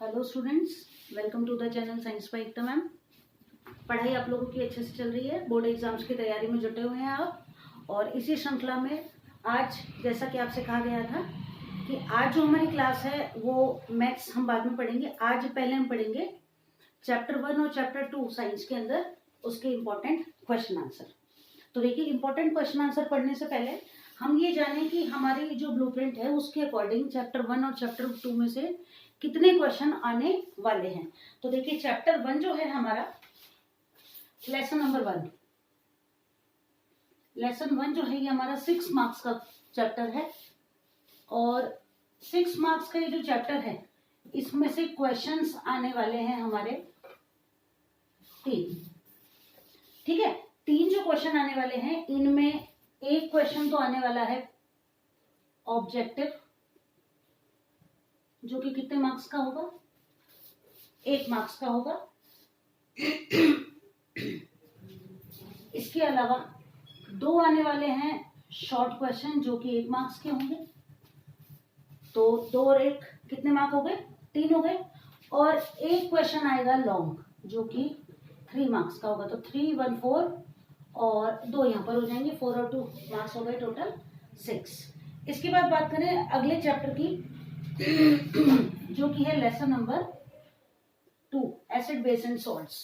Hello students, welcome to the channel science by Ekta ma'am. पढ़ाई आप लोगों की अच्छे से चल रही है। बोर्ड एग्जाम्स की तैयारी में जुटे हुए हैं आप। और इसी श्रृंखला में आज जैसा कि आपसे कहा गया था कि आज जो हमारी क्लास है वो मैथ्स हम बाद में पढ़ेंगे। आज पहले हम पढ़ेंगे चैप्टर 1 और चैप्टर 2 साइंस के अंदर उसके इम्पोर्टेंट क्वेश्चन आंसर। तो देखिए, इम्पोर्टेंट क्वेश्चन आंसर पढ़ने से पहले हम ये जानें कि हमारी जो ब्लूप्रिंट है उसके अकॉर्डिंग चैप्टर 1 और चैप्टर 2 में से कितने क्वेश्चन आने वाले हैं। तो देखिए, चैप्टर 1 जो है हमारा लेसन नंबर 1, लेसन 1 जो है ये हमारा 6 मार्क्स का चैप्टर है। और 6 मार्क्स का ये जो चैप्टर है इसमें से क्वेश्चंस आने वाले हैं हमारे 3। ठीक है, 3 जो क्वेश्चन आने वाले हैं इनमें एक क्वेश्चन तो आने वाला है ऑब्जेक्टिव, जो कि कितने मार्क्स का होगा, 1 मार्क्स का होगा। इसके अलावा 2 आने वाले हैं शॉर्ट क्वेश्चन जो कि 1 मार्क्स के होंगे। तो 2 और 1 कितने मार्क हो गए, 3 हो गए। और एक क्वेश्चन आएगा लॉन्ग जो कि 3 मार्क्स का होगा। तो 3, 1, 4 और 2 यहाँ पर हो जाएंगे, 4 और 2 मार्क्स हो गए, टोटल 6। इसके बाद बात करें अगले चैप्टर की जो कि है lesson number 2, acid base and salts.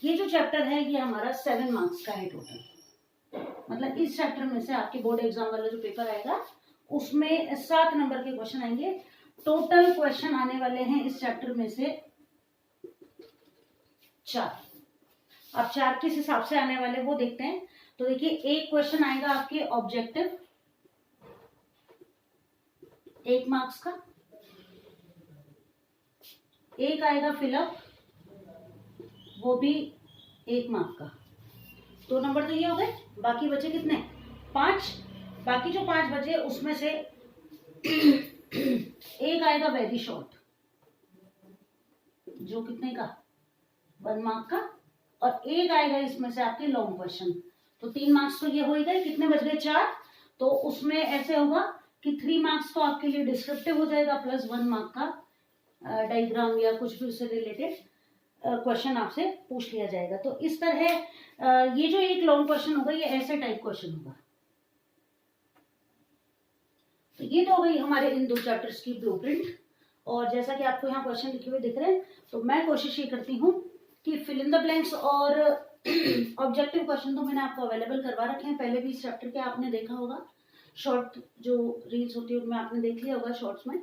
ये जो चैप्टर है ये हमारा 7 मार्क्स का है टोटल। मतलब इस चैप्टर में से आपके बोर्ड एग्जाम वाला जो पेपर आएगा उसमें 7 नंबर के क्वेश्चन आएंगे। टोटल क्वेश्चन आने वाले हैं इस चैप्टर में से 4। अब 4 किस हिसाब से आने वाले वो देखते हैं। तो देखिए, एक क्वेश्चन आएगा आपके ऑब्जेक्टिव 1 मार्क्स का, एक आएगा फिलअप वो भी 1 मार्क का। 2 नंबर तो ये हो गए, बाकी बचे कितने, 5। बाकी जो 5 बचे उसमें से एक आएगा वेरी शॉर्ट जो कितने का, 1 मार्क का। और एक आएगा इसमें से आपके लॉन्ग क्वेश्चन। तो 3 मार्क्स तो ये हो ही गए, कितने बच गए, 4। तो उसमें ऐसे होगा कि 3 मार्क्स तो आपके लिए डिस्क्रिप्टिव हो जाएगा प्लस 1 मार्क का डायग्राम या कुछ भी उससे रिलेटेड क्वेश्चन आपसे पूछ लिया जाएगा। तो इस तरह ये जो एक लॉन्ग क्वेश्चन होगा ये ऐसे टाइप क्वेश्चन होगा। तो ये तो हो गई हमारे इन 2 चैप्टर्स की ब्लूप्रिंट। और जैसा कि आपको यहाँ क्वेश्चन लिखे हुए दिख रहे हैं, तो मैं कोशिश ये करती हूँ कि फिल इन द ब्लैंक्स और ऑब्जेक्टिव क्वेश्चन तो मैंने आपको अवेलेबल करवा रखे हैं। पहले भी इस चैप्टर के आपने देखा होगा, शॉर्ट जो रील्स होती है उनमें आपने देख लिया होगा, शॉर्ट्स में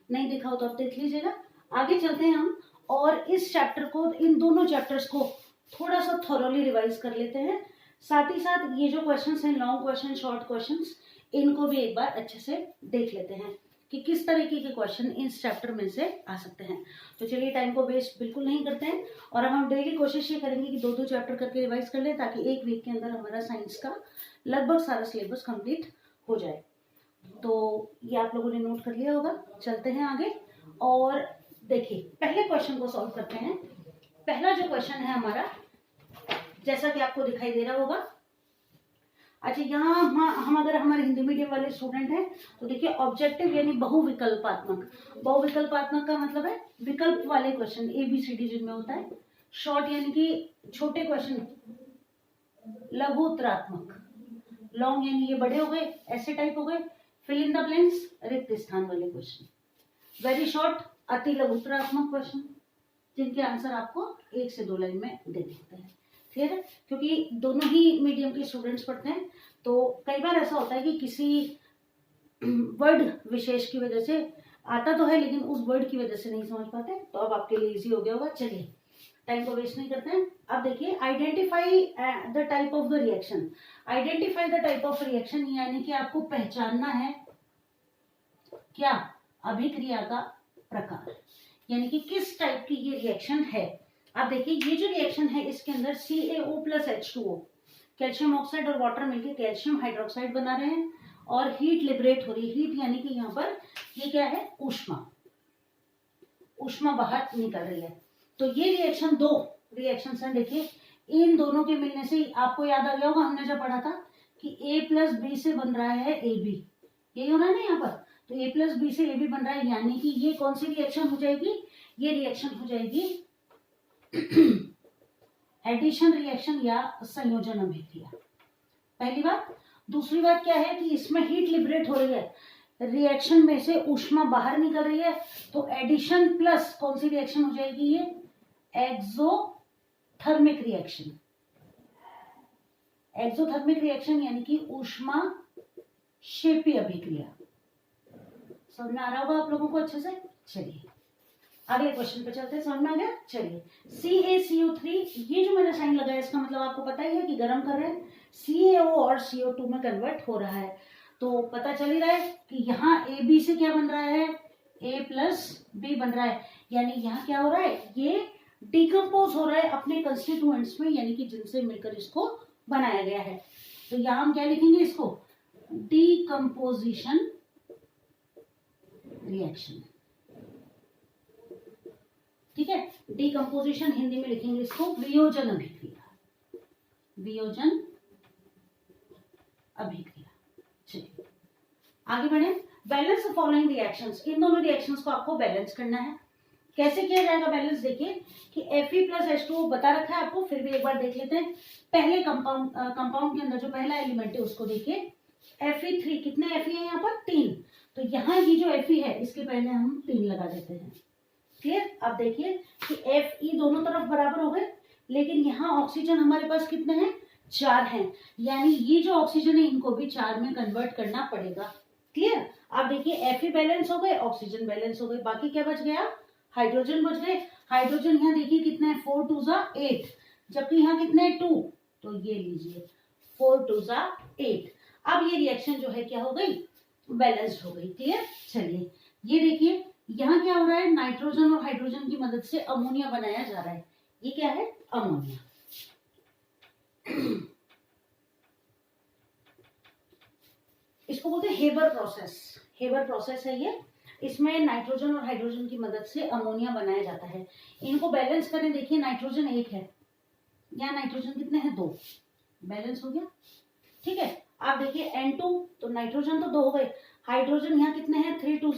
नहीं देखा हो तो आप देख लीजिएगा। आगे चलते हैं हम और इस चैप्टर को, इन दोनों चैप्टर्स को थोड़ा सा थॉरोली रिवाइज कर लेते हैं। साथ ही साथ ये जो क्वेश्चंस हैं, लॉन्ग क्वेश्चन, शॉर्ट क्वेश्चंस, इनको भी एक बार अच्छे से देख लेते हैं कि किस तरीके के क्वेश्चन इस चैप्टर में से आ सकते हैं। तो चलिए, टाइम को वेस्ट बिल्कुल नहीं करते हैं और अब हम डेली कोशिश ये करेंगे कि 2-2 चैप्टर करके रिवाइज कर लें ताकि एक वीक के अंदर हमारा साइंस का लगभग सारा सिलेबस कंप्लीट हो जाए। तो ये आप लोगों ने नोट कर लिया होगा। चलते हैं आगे और देखिए, पहले क्वेश्चन को सॉल्व करते हैं। पहला जो क्वेश्चन है हमारा, जैसा कि आपको दिखाई दे रहा होगा। अच्छा, यहाँ हम अगर हमारे हिंदी मीडियम वाले स्टूडेंट हैं तो देखिए, ऑब्जेक्टिव यानी बहुविकल्पात्मक। बहुविकल्पात्मक का मतलब है विकल्प वाले क्वेश्चन, ABCD जिनमें होता है। शॉर्ट यानी कि छोटे क्वेश्चन, लघु उत्तरात्मक। लॉन्ग यानी ये बड़े हो गए, ऐसे टाइप हो गए। फिल इन द ब्लैंक्स, रिक्त स्थान वाले क्वेश्चन। वेरी शॉर्ट, अति लघुत्तरात्मक क्वेश्चन जिनके आंसर आपको 1 से 2 लाइन में दे देते हैं। ठीक है, क्योंकि दोनों ही मीडियम के स्टूडेंट्स पढ़ते हैं तो कई बार ऐसा होता है कि किसी वर्ड विशेष की वजह से आता तो है लेकिन उस वर्ड की वजह से नहीं समझ पाते। तो अब आपके लिए इजी हो गया होगा। चलिए, टाइम को वेस्ट नहीं करते हैं। अब देखिए, identify the type of the reaction. Identify the type of reaction यानी कि आपको पहचानना है क्या, अभिक्रिया का प्रकार, यानी कि किस टाइप की ये रिएक्शन है। अब देखिए, ये जो रिएक्शन है इसके अंदर CaO + H2O, कैल्शियम ऑक्साइड और वाटर मिलकर कैल्शियम हाइड्रोक्साइड बना रहे हैं और हीट लिबरेट हो रही है। हीट यानी कि यहाँ पर ये क्या है, ऊष्मा बाहर निकल रही है। तो ये रिएक्शन, 2 रिएक्शंस हैं। देखिए, इन दोनों के मिलने से आपको याद आ गया होगा, हमने जब पढ़ा था कि A + B से बन रहा है AB, यही हो रहा है ना यहाँ पर। तो A प्लस बी से A भी बन रहा है, यानी कि ये कौन सी रिएक्शन हो जाएगी, ये रिएक्शन हो जाएगी एडिशन रिएक्शन या संयोजन अभिक्रिया। पहली बात। दूसरी बात क्या है कि इसमें हीट लिबरेट हो रही है, रिएक्शन में से ऊष्मा बाहर निकल रही है, तो एडिशन प्लस कौन सी रिएक्शन हो जाएगी, ये एक्सोथर्मिक रिएक्शन। एक्सोथर्मिक रिएक्शन यानी कि ऊष्मा क्षेपी अभिक्रिया। समझ में आ रहा होगा आप लोगों को अच्छे से। चलिए अगले क्वेश्चन पे चलते हैं, समझ में आ गया। चलिए CaCO3, ये जो मैंने साइन लगाया इसका मतलब आपको पता ही है कि गर्म कर रहे हैं, CaO और CO2 में कन्वर्ट हो रहा है। तो पता चल ही रहा है कि यहाँ AB से क्या बन रहा है, A प्लस B बन रहा है, यानी यहाँ क्या हो रहा है, ये डिकम्पोज हो रहा है अपने कंस्टिट्यूएंट्स में, यानी कि जिनसे मिलकर इसको बनाया गया है। तो यहाँ हम क्या लिखेंगे इसको, डीकम्पोजिशन रिएक्शन। ठीक है, डीकम्पोजिशन हिंदी में लिखेंगे इसको वियोजन अभिक्रिया, वियोजन अभिक्रिया। चलिए आगे बढ़े। बैलेंस फॉलोइंग रिएक्शंस, इन दोनों रिएक्शंस को आपको बैलेंस करना है। कैसे किया जाएगा बैलेंस, देखिए कि Fe प्लस H2O बता रखा है आपको, फिर भी एक बार देख लेते हैं। पहले कंपाउंड के अंदर जो पहला एलिमेंट है उसको देखिए, Fe3, कितने Fe है यहाँ पर, 3। तो यहाँ ये जो Fe है इसके पहले हम 3 लगा देते हैं। क्लियर। अब देखिए कि Fe दोनों तरफ बराबर हो गए, लेकिन यहाँ ऑक्सीजन हमारे पास कितने हैं, 4 हैं, यानी ये जो ऑक्सीजन है इनको भी 4 में कन्वर्ट करना पड़ेगा। क्लियर। अब देखिए Fe बैलेंस हो गए, ऑक्सीजन बैलेंस हो गए, बाकी क्या बच गया, हाइड्रोजन बच गए। हाइड्रोजन यहाँ देखिए कितने हैं, 4 2 8, जबकि यहाँ कितने हैं, 2। तो ये लीजिए 4 2 8। अब ये रिएक्शन जो है क्या हो गई, बैलेंस्ड हो गई। क्लियर। चलिए ये देखिए यहाँ क्या हो रहा है, नाइट्रोजन और हाइड्रोजन की मदद से अमोनिया बनाया जा रहा है। ये क्या है, अमोनिया। इसको बोलते हैं हेबर प्रोसेस। हेबर प्रोसेस है ये, इसमें नाइट्रोजन और हाइड्रोजन की मदद से अमोनिया बनाया जाता है। इनको बैलेंस करें, देखिए नाइट्रोजन 1 है, यहाँ नाइट्रोजन कितने हैं, 2, बैलेंस हो गया। ठीक है। आप देखिए N2, तो नाइट्रोजन तो 2 हो गए, हाइड्रोजन यहाँ कितने हैं, 3 2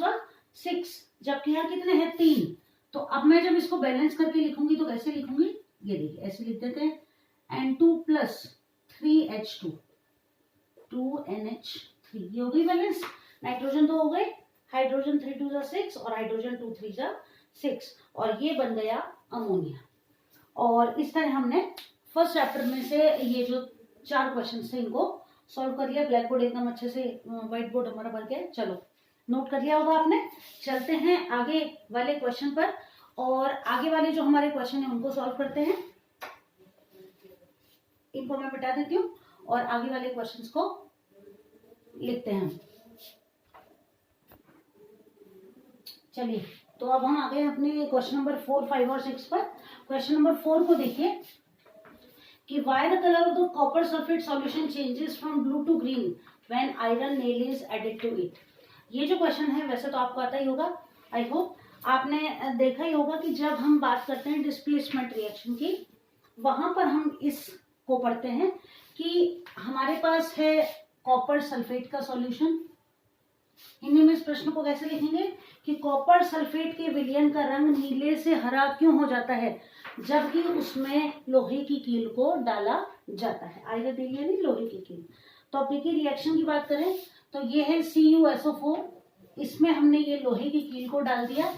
6, जबकि यहाँ कितने हैं, 3। तो अब मैं जब इसको बैलेंस करके लिखूंगी तो कैसे लिखूंगी, ये देखिए ऐसे लिख देते हैं, N2 प्लस 3H2 2NH3, ये हो गई बैलेंस। नाइट्रोजन 2 हो गए, हाइड्रोजन 3 2 6 और हाइड्रोजन 2 3 6, और ये बन गया अमोनिया। और इस तरह हमने फर्स्ट चैप्टर में से ये जो 4 क्वेश्चन थे इनको सॉल्व कर लिया। ब्लैक बोर्ड एकदम अच्छे से, व्हाइट बोर्ड हमारा भर गया। चलो नोट कर लिया होगा आपने। चलते हैं आगे वाले क्वेश्चन पर, और आगे वाले जो हमारे क्वेश्चन है उनको सॉल्व करते हैं। इनको मैं मिटा देती हूँ और आगे वाले क्वेश्चंस को लिखते हैं। चलिए तो अब हम आ गए अपने क्वेश्चन नंबर 4 5 और 6 पर। क्वेश्चन नंबर 4 को देखिए कि why the color of the copper sulfate solution changes from blue to green when iron nail is added to it। ये जो क्वेश्चन है वैसे तो आपको आता ही होगा, आई होप आपने देखा ही होगा कि जब हम बात करते हैं डिस्प्लेसमेंट रिएक्शन की, वहां पर हम इसको पढ़ते हैं कि हमारे पास है कॉपर सल्फेट का सॉल्यूशन। हिंदी में इस प्रश्न को कैसे लिखेंगे कि कॉपर सल्फेट के विलयन का रंग नीले से हरा क्यों हो जाता है जबकि उसमें लोहे की कील को डाला जाता है। आइए देखिए नहीं, लोहे की कील। तो अब देखिए रिएक्शन की बात करें तो ये है CuSO4, इसमें हमने ये लोहे की कील को डाल दिया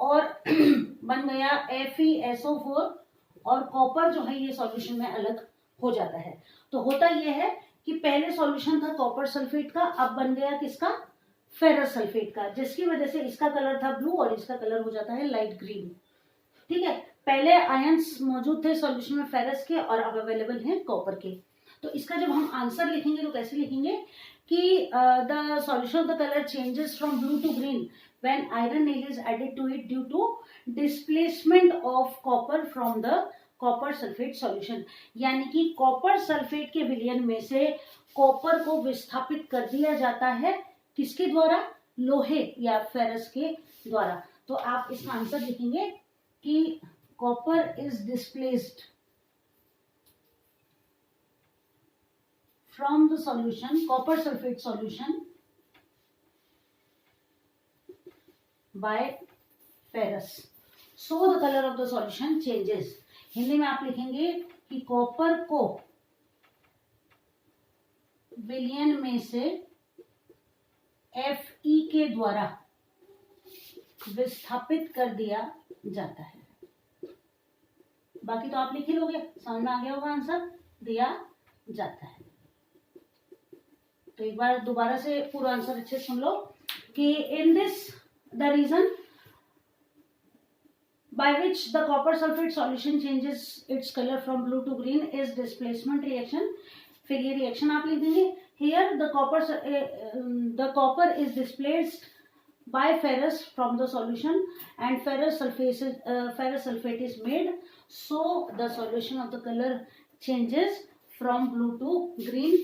और बन गया FeSO4, और कॉपर जो है ये सॉल्यूशन में अलग हो जाता है। तो होता ये है कि पहले सॉल्यूशन था कॉपर सल्फेट का, अब बन गया किसका, फेरस सल्फेट का, जिसकी वजह से इसका कलर था ब्लू और इसका कलर हो जाता है लाइट ग्रीन। ठीक है, पहले आयंस मौजूद थे सॉल्यूशन में फेरस के और अब अवेलेबल हैं कॉपर के। तो इसका जब हम आंसर लिखेंगे तो कैसे लिखेंगे कि the solution of the colour changes from blue to green when iron nail is added to it due to displacement of copper from the copper sulphate solution. यानी कि कॉपर सल्फेट के विलयन में से कॉपर को विस्थापित कर दिया जाता है, किसके द्वारा, लोहे या फेरस के द्वारा। तो आप इसका आंसर लिखेंगे कि copper is displaced from the solution, copper sulphate solution bye ferrous, so the colour of the solution changes. Hindi में आप लिखेंगे कि कॉपर को विलयन में से Fe के द्वारा विस्थापित कर दिया जाता है। बाकी तो आप लिख ही लोगे, समझ में आ गया होगा आंसर, दिया जाता है। तो एक बार दोबारा से पूरा आंसर अच्छे सुन लो कि in this the reason by which the copper sulfate solution changes its color from blue to green is displacement reaction। फिर ये रिएक्शन आप लिख देंगे, here the copper is displaced by ferrous from the solution and ferrous sulfate is made, so the solution of the color changes from blue to green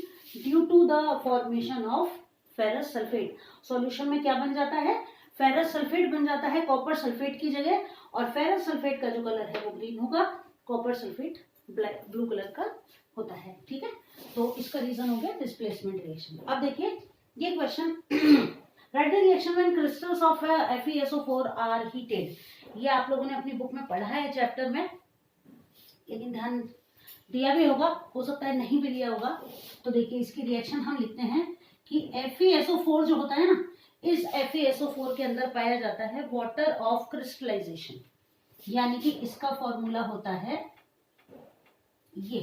due to the formation of ferrous sulfate। Solution में क्या बन जाता है, ferrous sulphate बन जाता है copper sulphate की जगह, और फेरस सल्फेट का जो कलर है वो ग्रीन होगा, कॉपर सल्फेट ब्लू कलर का होता है। ठीक है, तो इसका रीजन हो गया डिस्प्लेसमेंट रिएक्शन। अब देखिए ये question, write the reaction when crystals of FeSO4 are heated. ये आप लोगों ने अपनी बुक में पढ़ा है चैप्टर में, लेकिन ध्यान दिया भी होगा, हो सकता है नहीं भी दिया होगा। तो देखिए इसकी रिएक्शन हम लिखते हैं कि FeSO4 जो होता है ना, इस FeSO4 के अंदर पाया जाता है वाटर ऑफ क्रिस्टलाइजेशन, यानी कि इसका फॉर्मूला होता है ये,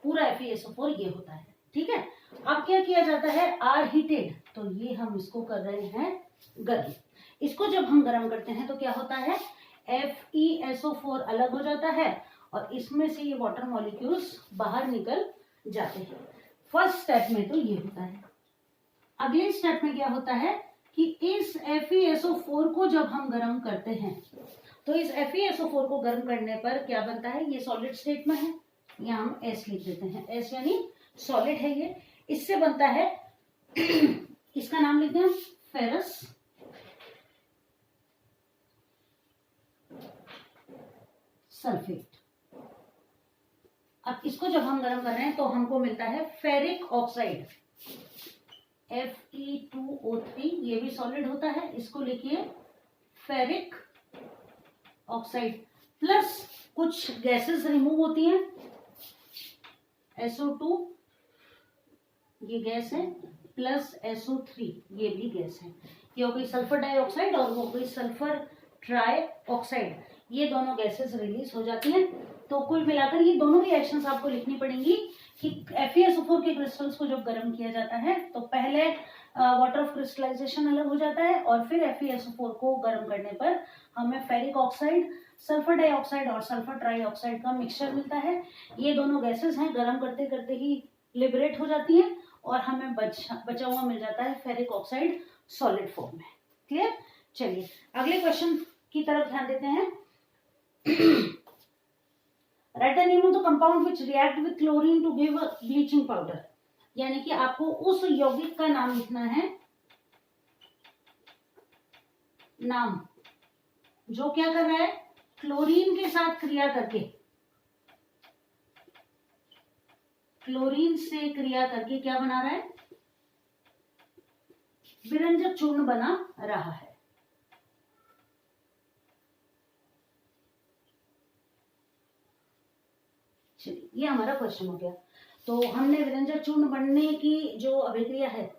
पूरा FeSO4 ये होता है। ठीक है, अब क्या किया जाता है, आर हीटेड, तो ये हम इसको कर रहे हैं गर्म। इसको जब हम गर्म करते हैं तो क्या होता है, FeSO4 अलग हो जाता है और इसमें से ये वाटर मॉलिक्यूल्स बाहर निकल जाते हैं। फर्स्ट स्टेप में तो ये होता है। अगले स्टेप में क्या होता है कि इस FeSO4 को जब हम गर्म करते हैं तो इस FeSO4 को गर्म करने पर क्या बनता है, ये सॉलिड स्टेट में है, यहाँ हम S लिख देते हैं, S यानी सॉलिड है ये। इससे बनता है इसका नाम लिखते हैं फेरस सल्फेट। अब इसको जब हम गर्म कर रहे हैं तो हमको मिलता है फेरिक ऑक्साइड Fe2O3, ये भी सॉलिड होता है, इसको लिखिए फेरिक ऑक्साइड, प्लस कुछ गैसेस रिमूव होती हैं, SO2 ये गैस है, प्लस SO3 ये भी गैस है। ये हो गई सल्फर डाइऑक्साइड और वो हो गई सल्फर ट्राई ऑक्साइड, ये दोनों गैसेस रिलीज हो जाती हैं। तो कुल मिलाकर ये दोनों रिएक्शंस आपको लिखनी पड़ेंगी कि FeSO4 के क्रिस्टल्स को जब गर्म किया जाता है तो पहले वाटर ऑफ क्रिस्टलाइजेशन अलग हो जाता है और फिर FeSO4 को गर्म करने पर हमें फेरिक ऑक्साइड, सल्फर डाइऑक्साइड और सल्फर ट्राइऑक्साइड का मिक्सचर मिलता है। ये दोनों गैसेस हैं, गर्म करते करते ही लिबरेट हो जाती हैं और हमें बचा हुआ मिल जाता है फेरिक ऑक्साइड सॉलिड फॉर्म में। क्लियर, चलिए अगले क्वेश्चन की तरफ ध्यान देते हैं। Write the name of the compound which react with chlorine to give bleaching powder, यानी कि आपको उस यौगिक का नाम लिखना है, नाम जो क्या कर रहा है, क्लोरीन के साथ क्रिया करके, क्लोरीन से क्रिया करके क्या बना रहा है, विरंजक चूर्ण बना रहा है। चलिए ये हमारा क्वेश्चन हो गया। तो हमने विरंजक चूर्ण बनने की जो अभिक्रिया है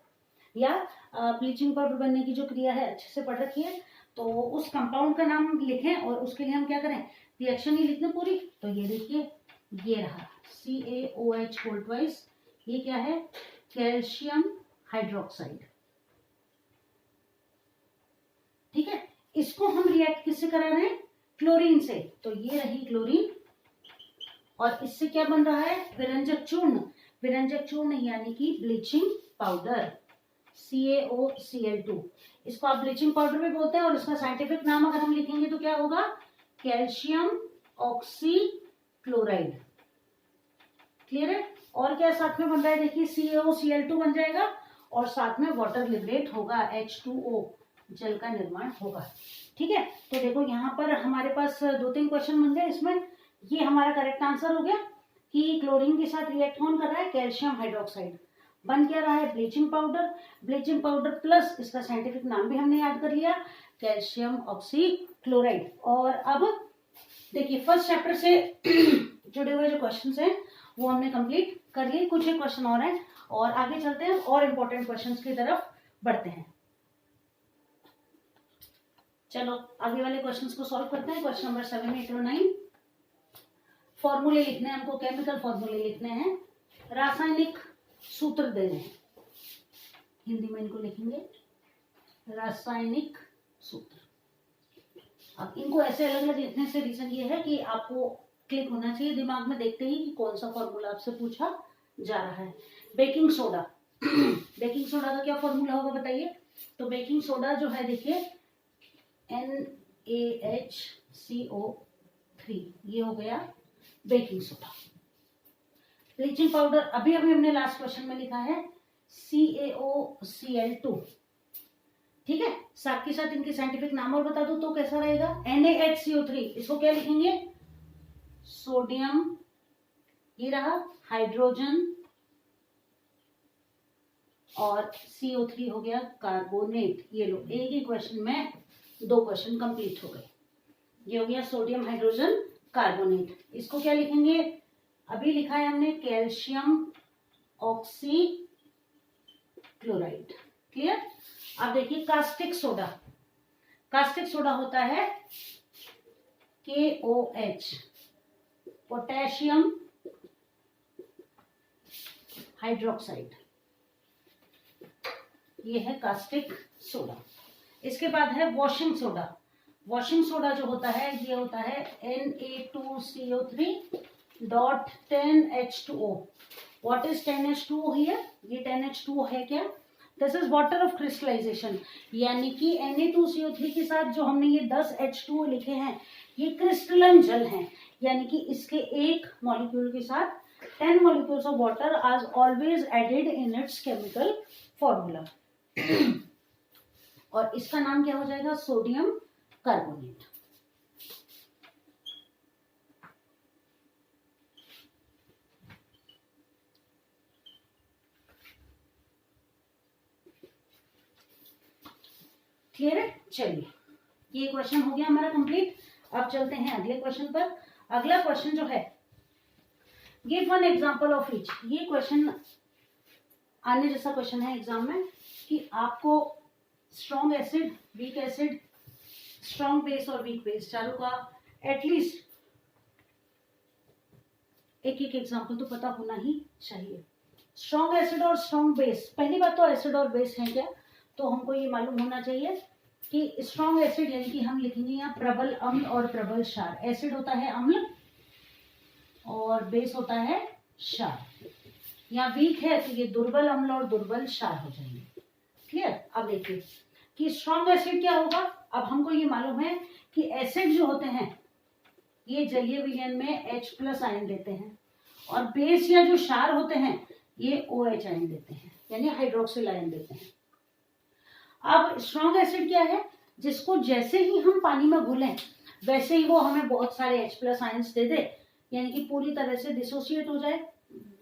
या ब्लीचिंग पाउडर बनने की जो क्रिया है अच्छे से पढ़ रखी है, तो उस कंपाउंड का नाम लिखें और उसके लिए हम क्या करें, रिएक्शन ही लिखना पूरी। तो ये देखिए ये रहा CaOH होल ट्वाइस, ये क्या है, कैल्शियम हाइड्रोक्साइड। ठीक है, इसको हम रिएक्ट किससे करा रहे हैं, क्लोरीन से। तो ये रही क्लोरीन और इससे क्या बन रहा है, विरंजक चूर्ण। विरंजक चूर्ण यानी कि ब्लीचिंग पाउडर CaOCl2, इसको आप ब्लीचिंग पाउडर भी बोलते हैं और इसका साइंटिफिक नाम अगर हम लिखेंगे तो क्या होगा, कैल्शियम ऑक्सीक्लोराइड। क्लियर है, और क्या साथ में बन रहा है, देखिए CaOCl2 बन जाएगा और साथ में वाटर लिबरेट होगा, H2O जल का निर्माण होगा। ठीक है, तो देखो यहाँ पर हमारे पास 2-3 क्वेश्चन बन गए। इसमें ये हमारा करेक्ट आंसर हो गया कि क्लोरीन के साथ रिएक्ट कौन कर रहा है, कैल्शियम हाइड्रोक्साइड। बन क्या रहा है, bleaching powder. Bleaching powder plus इसका साइंटिफिक नाम भी हमने याद कर लिया, कैल्शियम ऑक्सीक्लोराइड। और अब देखिए फर्स्ट चैप्टर से जुड़े हुए जो क्वेश्चंस हैं वो हमने कंप्लीट कर लिए, कुछ एक क्वेश्चन और है और आगे चलते हैं और इम्पोर्टेंट क्वेश्चंस की तरफ बढ़ते हैं। चलो आगे वाले क्वेश्चंस को सॉल्व करते हैं। क्वेश्चन नंबर 7, 8 और 9 फॉर्मूले लिखने हैं हमको, केमिकल फॉर्मूले लिखने हैं, रासायनिक सूत्र दे रहे हैं, हिंदी में इनको लिखेंगे रासायनिक सूत्र। अब इनको ऐसे अलग अलग लिखने से रीजन ये है कि आपको क्लिक होना चाहिए दिमाग में देखते ही कि कौन सा फॉर्मूला आपसे पूछा जा रहा है। बेकिंग सोडा बेकिंग सोडा का क्या फॉर्मूला होगा बताइए। तो बेकिंग सोडा जो है देखिए NaHCO3, ये हो गया बेकिंग सोडा। ब्लीचिंग पाउडर अभी अभी हमने लास्ट क्वेश्चन में लिखा है CaOCl2, ठीक है। साथ के साथ इनके साइंटिफिक नाम और बता दो तो कैसा रहेगा, NaHCO3, इसको क्या लिखेंगे, सोडियम, ये रहा हाइड्रोजन और CO3 हो गया कार्बोनेट। ये लो एक ही क्वेश्चन में 2 क्वेश्चन कंप्लीट हो गए। ये हो गया सोडियम हाइड्रोजन कार्बोनेट। इसको क्या लिखेंगे, अभी लिखा है हमने कैल्शियम ऑक्सीक्लोराइड। क्लियर। अब देखिए कास्टिक सोडा, कास्टिक सोडा होता है KOH, पोटेशियम हाइड्रोक्साइड, ये है कास्टिक सोडा। इसके बाद है वॉशिंग सोडा। वॉशिंग सोडा जो होता है ये होता है Na2CO3.10H2O। What is 10H2O here, ये 10H2O है क्या, this is water of crystallisation, यानी कि Na2CO3 के साथ जो हमने ये 10H2O लिखे हैं ये क्रिस्टलन जल हैं, यानी कि इसके एक मॉलिक्यूल के साथ 10 molecules of water are always added in its chemical formula। और इसका नाम क्या हो जाएगा, सोडियम कार्बोनेट। क्लियर है। चलिए ये क्वेश्चन हो गया हमारा कंप्लीट। अब चलते हैं अगले क्वेश्चन पर। अगला क्वेश्चन जो है give one example of each. ये क्वेश्चन आने जैसा क्वेश्चन है एग्जाम में कि आपको strong acid, weak acid, strong base और वीक बेस चारों का एटलीस्ट एक एक एग्जांपल तो पता होना ही चाहिए। स्ट्रॉन्ग एसिड और स्ट्रॉन्ग बेस, पहली बात तो एसिड और बेस है क्या, तो हमको ये मालूम होना चाहिए कि स्ट्रॉन्ग एसिड यानी कि हम लिखेंगे यहाँ प्रबल अम्ल और प्रबल क्षार। एसिड होता है अम्ल और बेस होता है क्षार। यहाँ वीक है तो ये दुर्बल अम्ल और दुर्बल क्षार हो जाएंगे। क्लियर। अब देखिए कि स्ट्रॉन्ग एसिड क्या होगा। अब हमको ये मालूम है कि एसिड जो होते हैं ये जलीय विलयन में H+ आयन देते हैं और बेस या जो क्षार होते हैं ये OH आयन देते हैं, यानी हाइड्रोक्सिल आयन देते हैं। अब स्ट्रॉन्ग एसिड क्या है, जिसको जैसे ही हम पानी में घुलें वैसे ही वो हमें बहुत सारे H+ आयन्स दे दे, यानी कि पूरी तरह से डिसोसिएट हो जाए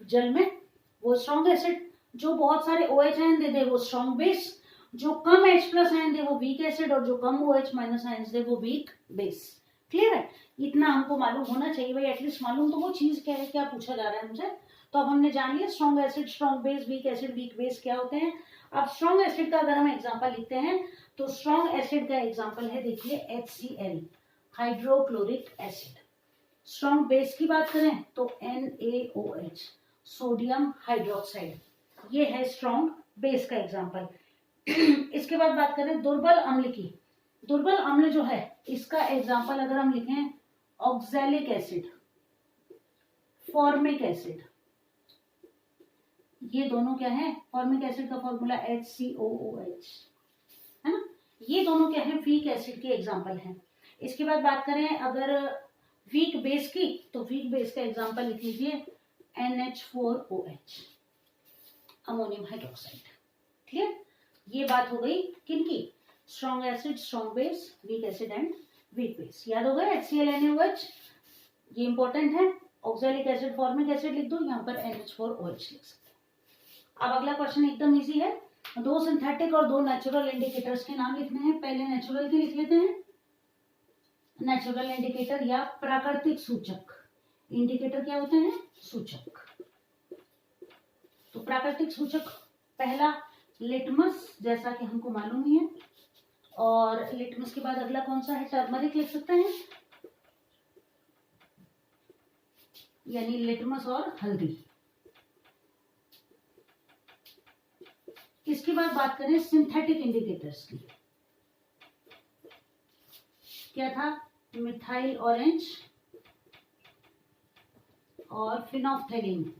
जल में, वो स्ट्रॉन्ग एसिड। जो बहुत सारे OH आयन दे दे वो स्ट्रॉन्ग बेस, जो कम H+ आयन दे वो वीक एसिड और जो कम OH- आयन्स दे वो वीक बेस। क्लियर है। इतना हमको मालूम होना चाहिए भाई, एटलीस्ट मालूम तो वो चीज क्या है, क्या पूछा जा रहा है मुझे। तो अब हमने जान लिया strong acid, strong base, weak acid, weak base क्या होते हैं। अब स्ट्रॉन्ग एसिड का अगर हम एग्जांपल लिखते हैं तो स्ट्रॉन्ग एसिड का एग्जांपल है देखिए HCl, hydrochloric acid. Strong base की बात करें तो NaOH, सोडियम हाइड्रोक्साइड, ये है स्ट्रॉन्ग बेस का एग्जांपल। इसके बाद बात करें दुर्बल अम्ल की। दुर्बल अम्ल जो है इसका एग्जांपल अगर हम लिखें ऑक्सैलिक एसिड, फॉर्मिक एसिड, ये दोनों क्या है, फॉर्मिक एसिड का फॉर्मूला HCOOH है ना, ये दोनों क्या है, वीक एसिड के एग्जांपल हैं। इसके बाद बात करें अगर वीक बेस की तो वीक बेस का एग्जांपल लिख लीजिए NH4OH, अमोनियम हाइड्रोक्साइड। क्लियर। ये बात हो गई किनकी, strong acid, strong base, weak acid and weak base. याद हो गया HCl, NaOH, ये इंपॉर्टेंट है। ऑक्सैलिक एसिड, फॉर्मिक एसिड लिख दो, यहाँ पर NH4OH लिख सकते हैं। अब अगला क्वेश्चन एकदम इजी है दो सिंथेटिक और दो नेचुरल इंडिकेटर्स के नाम लिखने हैं। पहले नेचुरल के लिख लेते हैं। नेचुरल इंडिकेटर या प्राकृतिक सूचक। इंडिकेटर क्या होते हैं? सूचक। तो प्राकृतिक सूचक पहला लिटमस, जैसा कि हमको मालूम ही है। और लिटमस के बाद अगला कौन सा है? टर्मरिक लिख सकते हैं, यानी लिटमस और हल्दी। इसके बाद बात करें सिंथेटिक इंडिकेटर्स की। क्या था? मिथाइल ऑरेंज और फिनोफ्थेलिन।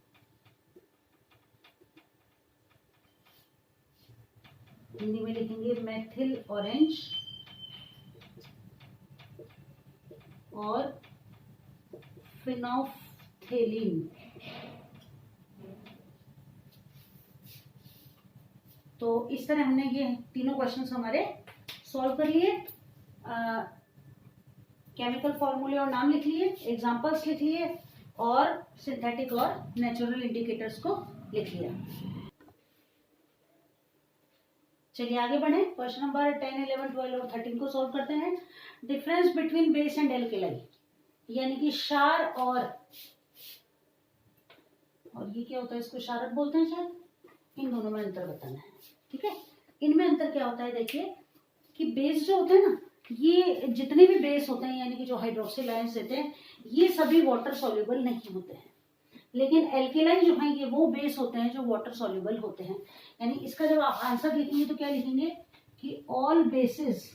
हिंदी में लिखेंगे मेथिल ऑरेंज और फिनोफ्थेलिन। तो इस तरह हमने ये तीनों क्वेश्चंस हमारे सॉल्व कर लिए। केमिकल फॉर्मूले और नाम लिख लिए, एग्जांपल्स लिख लिए और सिंथेटिक और नेचुरल इंडिकेटर्स को लिख लिया। चलिए आगे बढ़े। क्वेश्चन नंबर 10, 11, 12 और 13 को सॉल्व करते हैं। Difference between base and alkali, यानी कि क्षार और ये क्या होता है? इसको क्षारक बोलते हैं शायद। इन दोनों में अंतर बताना है, ठीक है। इनमें अंतर क्या होता है? देखिए कि बेस जो होते हैं ना, ये जितने भी बेस होते हैं यानी कि जो हाइड्रोक्सिल आयंस देते हैं, ये सभी वाटर सॉल्युबल नहीं होते हैं। लेकिन एल्केलाइन जो है ये वो बेस होते हैं जो वाटर सॉल्युबल होते हैं। यानी इसका जब आप आंसर लिखेंगे तो क्या लिखेंगे कि all bases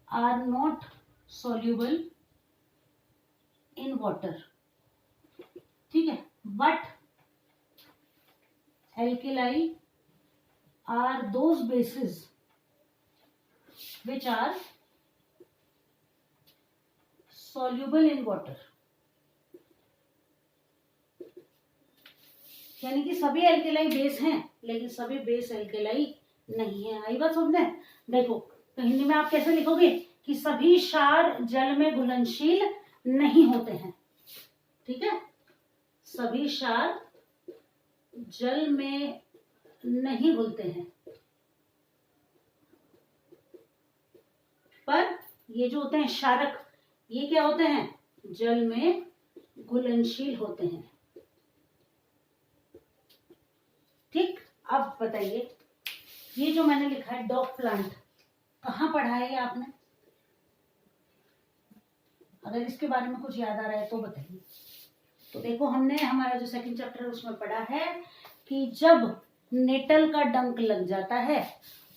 are not soluble in water, ठीक है, but alkali are those bases which are soluble in water। यानी कि सभी एल्केलाई बेस हैं लेकिन सभी बेस एल्केलाई नहीं है। आई बात समझ में? देखो तो हिंदी में आप कैसे लिखोगे कि सभी क्षार जल में घुलनशील नहीं होते हैं, ठीक है। सभी क्षार जल में नहीं घुलते हैं, पर ये जो होते हैं क्षारक, ये क्या होते हैं? जल में घुलनशील होते हैं, ठीक। अब बताइए ये जो मैंने लिखा है डॉग प्लांट, कहाँ पढ़ा है ये आपने? अगर इसके बारे में कुछ याद आ रहा है तो बताइए। तो देखो हमने हमारा जो सेकंड चैप्टर है उसमें पढ़ा है कि जब नेटल का डंक लग जाता है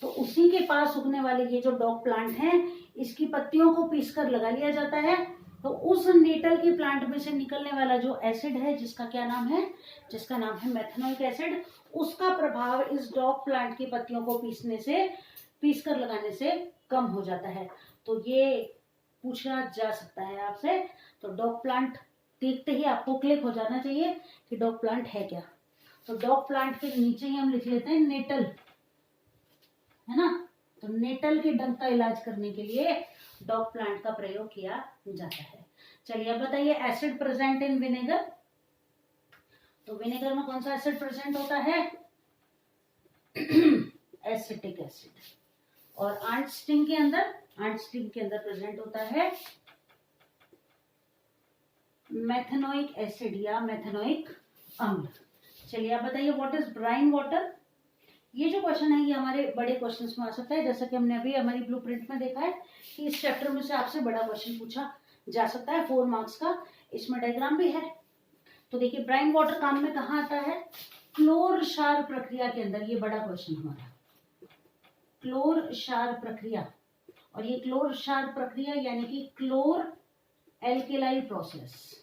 तो उसी के पास उगने वाले ये जो डॉग प्लांट हैं, इसकी पत्तियों को पीसकर लगा लिया जाता है। तो उस नेटल के प्लांट में से निकलने वाला जो एसिड है, जिसका क्या नाम है? जिसका नाम है मेथनोइक एसिड, उसका प्रभाव इस डॉग प्लांट की पत्तियों को पीसकर लगाने से कम हो जाता है। तो ये पूछा जा सकता है आपसे। तो डॉग प्लांट देखते ही आपको क्लिक हो जाना चाहिए कि डॉग प्लांट है क्या। तो डॉग प्लांट के नीचे ही हम लिख लेते हैं नेटल, है ना। तो नेटल के डंक का इलाज करने के लिए डॉग प्लांट का प्रयोग किया जाता है। चलिए अब बताइए एसिड प्रेजेंट इन विनेगर। तो विनेगर में कौन सा एसिड प्रेजेंट होता है? Acetic acid. और आंट स्टिंग के अंदर प्रेजेंट होता है मेथनोइक एसिड या मेथनोइक अम्ल। चलिए आप बताइए व्हाट इज ब्राइन वाटर। ये जो क्वेश्चन है ये हमारे बड़े क्वेश्चंस में आ सकता है, जैसा कि हमने अभी हमारी ब्लूप्रिंट में देखा है कि इस चैप्टर में से आपसे बड़ा क्वेश्चन पूछा जा सकता है 4 मार्क्स का। इसमें डायग्राम भी है। तो देखिए ब्राइन वाटर काम में कहाँ आता है? क्लोर क्षार प्रक्रिया के अंदर। ये बड़ा क्वेश्चन हमारा, क्लोर क्षार प्रक्रिया। और ये क्लोर क्षार प्रक्रिया यानी कि क्लोर एल्केलाई प्रोसेस।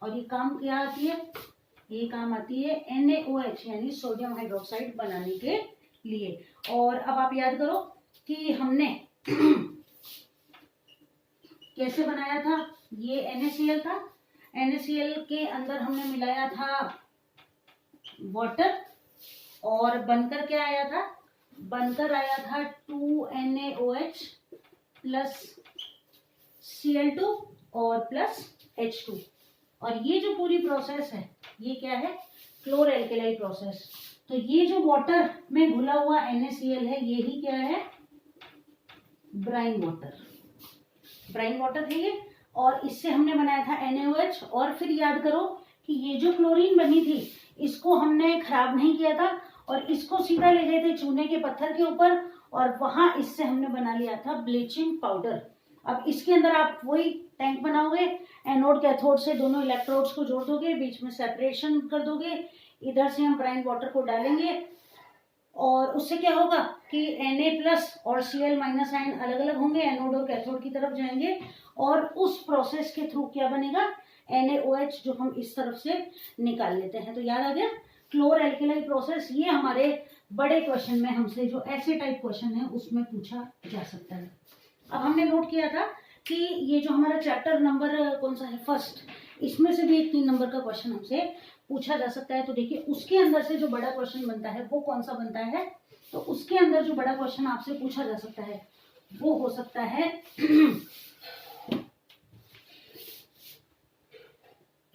और ये काम क्या आती है? ये काम आती है NaOH यानी सोडियम हाइड्रोक्साइड बनाने के लिए। और अब आप याद करो कि हमने कैसे बनाया था? ये NaCl था। NaCl के अंदर हमने मिलाया था वाटर और बनकर क्या आया था? बनकर आया था 2NaOH प्लस Cl2 और प्लस H2। और ये जो पूरी प्रोसेस है ये क्या है? क्लोर एल्केलाई प्रोसेस। तो ये जो वाटर में घुला हुआ NaCl है, ये ही क्या है, ब्राइन वाटर। ब्राइन वाटर है ये, और इससे हमने बनाया था NaOH। और फिर याद करो कि ये जो क्लोरीन बनी थी, इसको हमने खराब नहीं किया था और इसको सीधा ले गए थे चूने के पत्थर के ऊपर, और वहां इससे हमने बना लिया था ब्लीचिंग पाउडर। अब इसके अंदर आप वही टैंक बनाओगे, एनोड कैथोड से दोनों इलेक्ट्रोड्स को जोड़ दोगे, बीच में सेपरेशन कर दोगे, इधर से हम ब्राइन वाटर को डालेंगे, और उससे क्या होगा कि Na+ और Cl- आयन अलग अलग होंगे, एनोड और कैथोड की तरफ जाएंगे, और उस प्रोसेस के थ्रू क्या बनेगा, NaOH, जो हम इस तरफ से निकाल लेते हैं। तो याद आ गया, क्लोर एल्केलाई प्रोसेस। ये हमारे बड़े क्वेश्चन में हमसे जो ऐसे टाइप क्वेश्चन है उसमें पूछा जा सकता है। अब हमने नोट किया था कि ये जो हमारा चैप्टर नंबर कौन सा है, फर्स्ट, इसमें से भी एक 3 नंबर का क्वेश्चन हमसे पूछा जा सकता है। तो देखिए उसके अंदर से जो बड़ा क्वेश्चन बनता है वो कौन सा बनता है, तो उसके अंदर जो बड़ा क्वेश्चन आपसे पूछा जा सकता है वो हो सकता है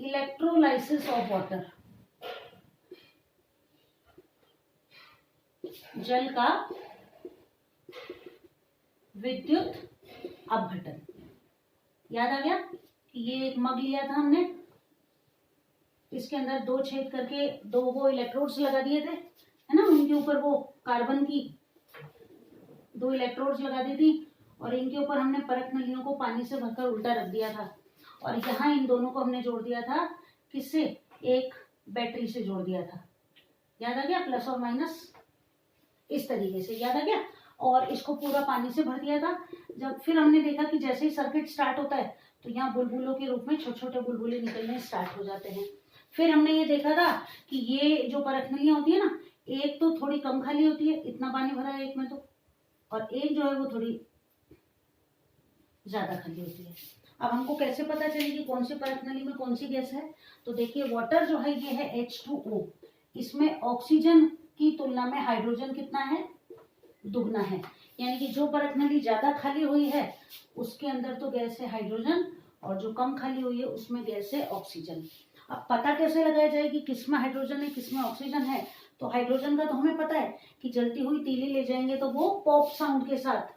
इलेक्ट्रोलाइसिस ऑफ वाटर, जल का विद्युत अपघटन। याद आ गया कि ये एक मग लिया था हमने, इसके अंदर 2 छेद करके 2 वो इलेक्ट्रोड्स लगा दिए थे, है ना, उनके ऊपर वो कार्बन की 2 इलेक्ट्रोड्स लगा दी थी, और इनके ऊपर हमने परख नलियों को पानी से भरकर उल्टा रख दिया था, और यहाँ इन दोनों को हमने जोड़ दिया था किससे, एक बैटरी से जोड़ दिया था। याद आ गया, प्लस और माइनस इस तरीके से, याद आ गया। और इसको पूरा पानी से भर दिया था। जब फिर हमने देखा कि जैसे ही सर्किट स्टार्ट होता है तो यहाँ बुलबुलों के रूप में छोटे छोटे बुलबुले निकलने स्टार्ट हो जाते हैं। फिर हमने ये देखा था कि ये जो परखनलियां होती है ना, एक तो थोड़ी कम खाली होती है, इतना पानी भरा है एक में तो, और एक जो है वो थोड़ी ज्यादा खाली होती है। अब हमको कैसे पता चलेगी कौन सी परखनली में कौन सी गैस है, तो देखिए वाटर जो है ये है H2O, इसमें ऑक्सीजन की तुलना में हाइड्रोजन कितना है, दुगना है। यानी कि जो परखनली ज्यादा खाली हुई है उसके अंदर तो गैस है हाइड्रोजन, और जो कम खाली हुई है उसमें गैस है ऑक्सीजन। अब पता कैसे लगाया जाए कि किसमें हाइड्रोजन है किसमें ऑक्सीजन है, तो हाइड्रोजन का तो हमें पता है कि जलती हुई तीली ले जाएंगे तो वो पॉप साउंड के साथ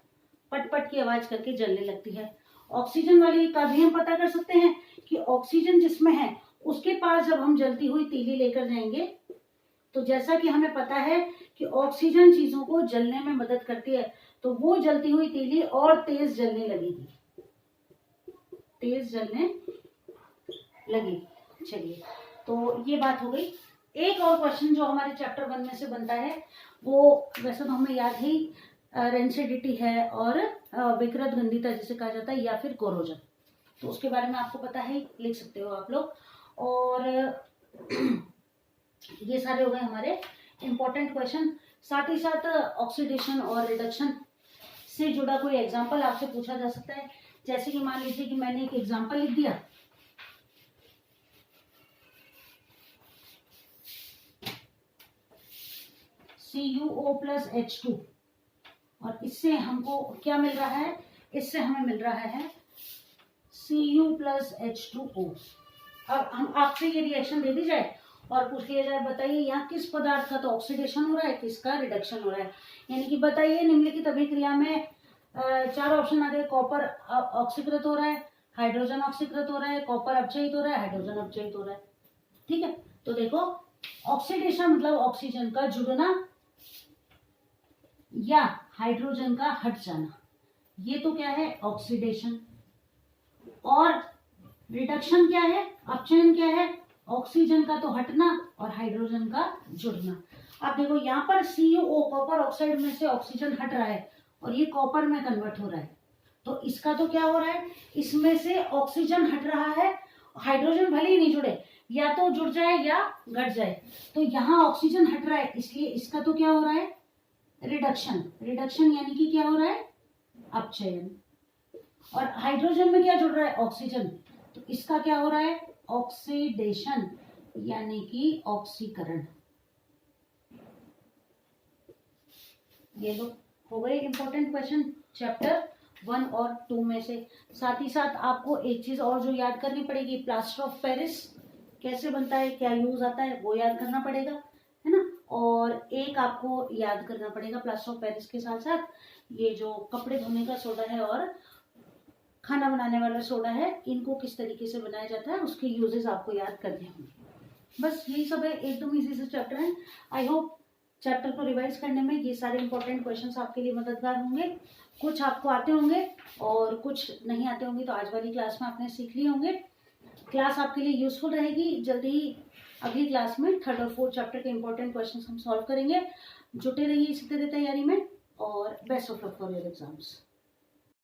पट पट की आवाज करके जलने लगती है। ऑक्सीजन वाली का भी हम पता कर सकते हैं कि ऑक्सीजन जिसमें है उसके पास जब हम जलती हुई तीली लेकर जाएंगे, तो जैसा कि हमें पता है कि ऑक्सीजन चीजों को जलने में मदद करती है, तो वो जलती हुई तीली और तेज जलने लगेगी, तेज जलने लगेगी। चलिए, तो ये बात हो गई। एक और क्वेश्चन जो हमारे चैप्टर 1 में से बनता है वो वैसे तो हमें याद ही, रेंसिडिटी है और विकृत गंधिता जिसे कहा जाता है, या फिर कोरोजन, तो उसके बारे में आपको पता है, लिख सकते हो आप लोग। और ये सारे हो गए हमारे इंपॉर्टेंट क्वेश्चन। साथ ही साथ ऑक्सीडेशन और रिडक्शन से जुड़ा कोई एग्जांपल आपसे पूछा जा सकता है। जैसे कि मान लीजिए कि मैंने एक एग्जांपल लिख दिया, CuO+H2, और इससे हमको क्या मिल रहा है, इससे हमें मिल रहा है Cu+H2O। अब हम आपसे ये रिएक्शन दे दी जाए और पूछ लिया जाए बताइए यहाँ किस पदार्थ का तो ऑक्सीडेशन हो रहा है, किसका रिडक्शन हो रहा है, यानी कि बताइए निम्नलिखित अभिक्रिया में 4 ऑप्शन आ गए, कॉपर ऑक्सीकृत हो रहा है, हाइड्रोजन ऑक्सीकृत हो रहा है, कॉपर अपचयित हो रहा है, हाइड्रोजन अपचयित हो रहा है। ठीक है, तो देखो ऑक्सीडेशन मतलब ऑक्सीजन का जुड़ना या हाइड्रोजन का हट जाना, ये तो क्या है, ऑक्सीडेशन। और रिडक्शन क्या है, अपचयन क्या है, ऑक्सीजन का तो हटना और हाइड्रोजन का जुड़ना। अब देखो यहाँ पर CuO कॉपर ऑक्साइड में से ऑक्सीजन हट रहा है और ये कॉपर में कन्वर्ट हो रहा है, तो इसका तो क्या हो रहा है, इसमें से ऑक्सीजन हट रहा है, हाइड्रोजन भले ही नहीं जुड़े, या तो जुड़ जाए या घट जाए, तो यहाँ ऑक्सीजन हट रहा है, इसलिए इसका तो क्या हो रहा है, रिडक्शन। रिडक्शन यानी कि क्या हो रहा है, अपचयन। और हाइड्रोजन में क्या जुड़ रहा है, ऑक्सीजन, तो इसका क्या हो रहा है, ऑक्सीडेशन यानी कि ऑक्सीकरण। ये लोग हो गए इंपॉर्टेंट क्वेश्चन चैप्टर 1 और 2 में से। साथ ही साथ आपको एक चीज और जो याद करनी पड़ेगी, प्लास्टर ऑफ पेरिस कैसे बनता है, क्या यूज आता है, वो याद करना पड़ेगा, है ना। और एक आपको याद करना पड़ेगा प्लास्टर ऑफ पेरिस के साथ साथ ये जो कपड़े धोने का सोडा है और खाना बनाने वाला सोडा है, इनको किस तरीके से बनाया जाता है उसके यूजेस आपको याद करने होंगे। बस यही सब है, एकदम इजी से चैप्टर है। आई होप चैप्टर को रिवाइज करने में ये सारे इंपॉर्टेंट क्वेश्चंस आपके लिए मददगार होंगे। कुछ आपको आते होंगे और कुछ नहीं आते होंगे, तो आज वाली क्लास में आपने सीख लिए होंगे। क्लास आपके लिए यूजफुल रहेगी। जल्दी ही अगली क्लास में 3rd और 4th चैप्टर के इंपॉर्टेंट क्वेश्चंस हम सॉल्व करेंगे। जुटे रहिए इसी तरह तैयारी में और best of luck for your exams.